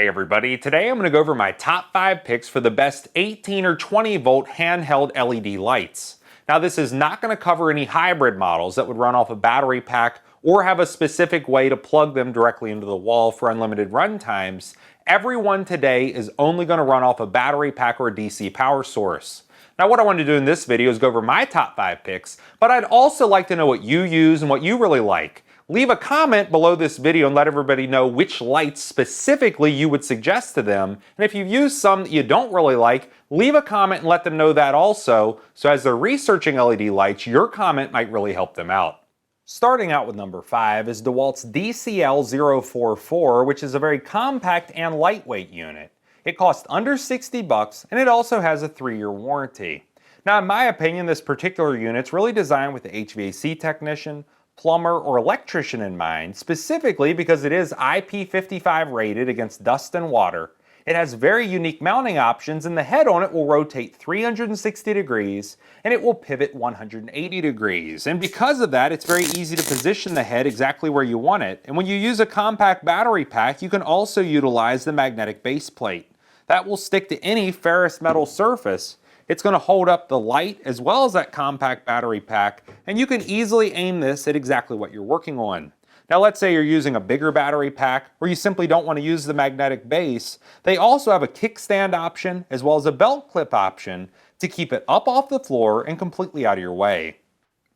Hey everybody, today I'm going to go over my top 5 picks for the best 18 or 20 volt handheld LED lights. Now this is not going to cover any hybrid models that would run off a battery pack or have a specific way to plug them directly into the wall for unlimited run times. Everyone today is only going to run off a battery pack or a DC power source. Now what I want to do in this video is go over my top 5 picks, but I'd also like to know what you use and what you really like. Leave a comment below this video and let everybody know which lights specifically you would suggest to them. And if you've used some that you don't really like, leave a comment and let them know that also. So as they're researching LED lights, your comment might really help them out. Starting out with number 5 is DeWalt's DC EL04, which is a very compact and lightweight unit. It costs under 60 bucks and it also has a 3-year warranty. Now in my opinion, this particular unit's really designed with the HVAC technician, plumber, or electrician in mind, specifically because it is IP55 rated against dust and water. It has very unique mounting options, and the head on it will rotate 360 degrees and it will pivot 180 degrees. And because of that, it's very easy to position the head exactly where you want it. And when you use a compact battery pack, you can also utilize the magnetic base plate. That will stick to any ferrous metal surface. It's going to hold up the light as well as that compact battery pack, and you can easily aim this at exactly what you're working on. Now let's say you're using a bigger battery pack or you simply don't want to use the magnetic base. They also have a kickstand option as well as a belt clip option to keep it up off the floor and completely out of your way.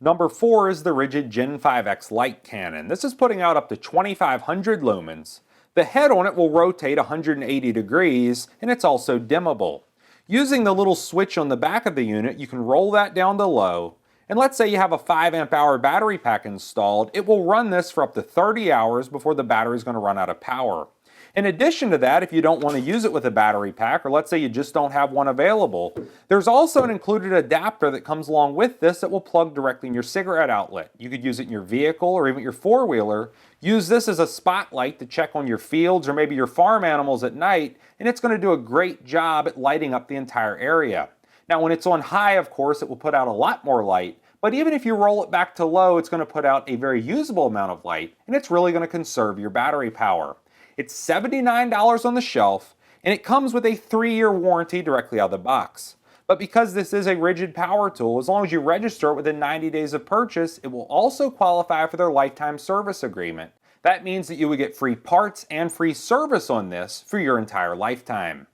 Number 4 is the rigid Djinn 5X light cannon. This is putting out up to 2500 lumens. The head on it will rotate 180 degrees and it's also dimmable. Using the little switch on the back of the unit, you can roll that down to low, and let's say you have a 5 amp hour battery pack installed, it will run this for up to 30 hours before the battery is going to run out of power. In addition to that, if you don't want to use it with a battery pack, or let's say you just don't have one available, there's also an included adapter that comes along with this that will plug directly in your cigarette outlet. You could use it in your vehicle or even your four-wheeler. Use this as a spotlight to check on your fields or maybe your farm animals at night, and it's going to do a great job at lighting up the entire area. Now when it's on high, of course, it will put out a lot more light, but even if you roll it back to low, it's going to put out a very usable amount of light, and it's really going to conserve your battery power. It's $79 on the shelf, and it comes with a 3-year warranty directly out of the box. But because this is a rigid power tool, as long as you register it within 90 days of purchase, it will also qualify for their lifetime service agreement. That means that you would get free parts and free service on this for your entire lifetime.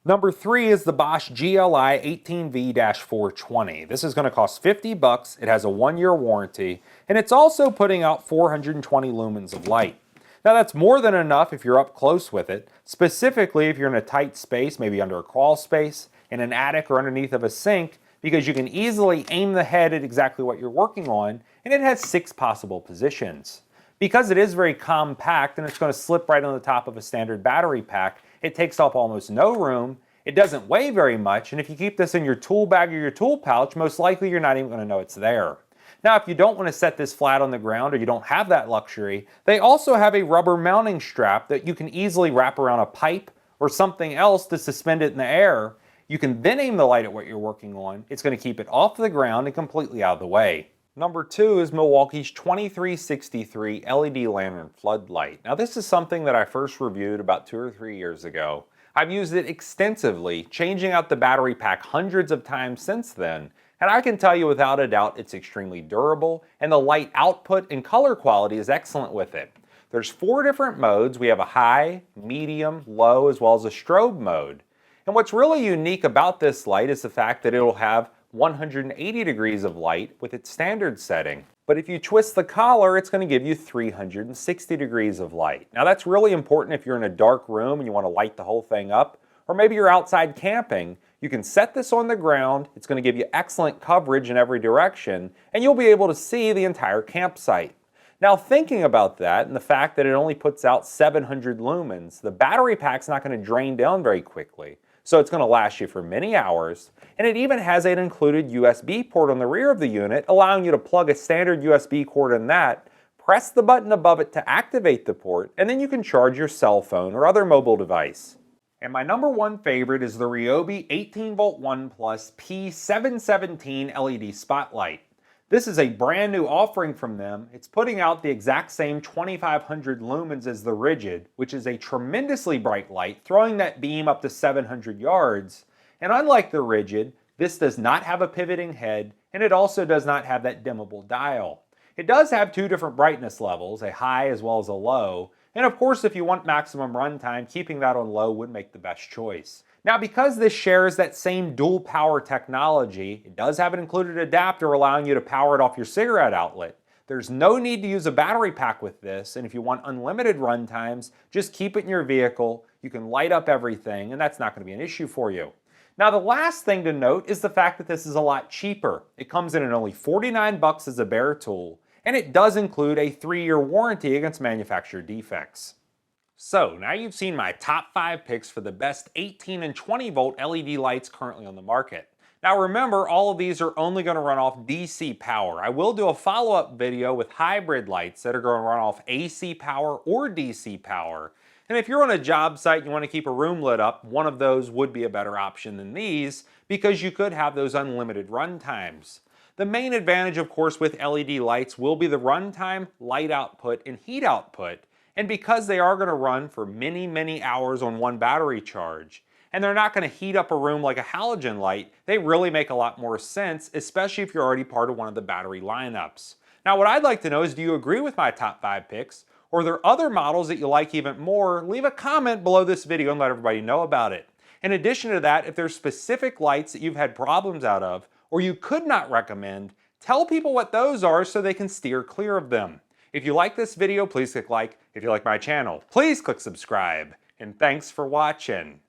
Number 3 is the Bosch GOI 18V-420. This is going to cost 50 bucks. It has a 1-year warranty, and it's also putting out 420 lumens of light. Now that's more than enough if you're up close with it, specifically if you're in a tight space, maybe under a crawl space, in an attic or underneath of a sink, because you can easily aim the head at exactly what you're working on, and it has 6 possible positions. Because it is very compact and it's going to slip right on the top of a standard battery pack, it takes up almost no room, it doesn't weigh very much, and if you keep this in your tool bag or your tool pouch, most likely you're not even going to know it's there. Now, if you don't want to set this flat on the ground or you don't have that luxury, they also have a rubber mounting strap that you can easily wrap around a pipe or something else to suspend it in the air. You can then aim the light at what you're working on. It's going to keep it off the ground and completely out of the way. Number 2 is Milwaukee's 2363 LED lantern floodlight. Now this is something that I first reviewed about 2 or 3 years ago. I've used it extensively, changing out the battery pack hundreds of times since then. And I can tell you without a doubt it's extremely durable, and the light output and color quality is excellent with it. There's 4 different modes. We have a high, medium, low, as well as a strobe mode. And what's really unique about this light is the fact that it'll have 180 degrees of light with its standard setting. But if you twist the collar, it's going to give you 360 degrees of light. Now that's really important if you're in a dark room and you want to light the whole thing up, or maybe you're outside camping. You can set this on the ground, it's going to give you excellent coverage in every direction, and you'll be able to see the entire campsite. Now thinking about that and the fact that it only puts out 700 lumens, the battery pack's not going to drain down very quickly, so it's going to last you for many hours, and it even has an included USB port on the rear of the unit, allowing you to plug a standard USB cord in that, press the button above it to activate the port, and then you can charge your cell phone or other mobile device. And my number 1 favorite is the Riobe 18V 1 Plus P717 LED spotlight. This is a brand new offering from them. It's putting out the exact same 2500 lumens as the Rigid, which is a tremendously bright light, throwing that beam up to 700 yards. And unlike the Rigid, this does not have a pivoting head, and it also does not have that dimmable dial. It does have two different brightness levels, a high as well as a low, and of course if you want maximum runtime, keeping that on low would make the best choice. Now because this shares that same dual power technology, it does have an included adapter allowing you to power it off your cigarette outlet. There's no need to use a battery pack with this, and if you want unlimited run times, just keep it in your vehicle. You can light up everything, and that's not going to be an issue for you. Now the last thing to note is the fact that this is a lot cheaper. It comes in at only $49 as a bare tool, and it does include a 3-year warranty against manufacturer defects. So now you've seen my top 5 picks for the best 18 and 20 volt LED lights currently on the market. Now remember, all of these are only going to run off DC power. I will do a follow-up video with hybrid lights that are going to run off AC power or DC power. And if you're on a job site and you want to keep a room lit up, one of those would be a better option than these because you could have those unlimited run times. The main advantage, of course, with LED lights will be the runtime, light output, and heat output. And because they are going to run for many hours on one battery charge, and they're not going to heat up a room like a halogen light, they really make a lot more sense, especially if you're already part of one of the battery lineups. Now what I'd like to know is, do you agree with my top 5 picks? Or are there other models that you like even more? Leave a comment below this video and let everybody know about it. In addition to that, if there's specific lights that you've had problems out of, or you could not recommend, tell people what those are so they can steer clear of them. If you like this video, please click like. If you like my channel, please click subscribe. And thanks for watching.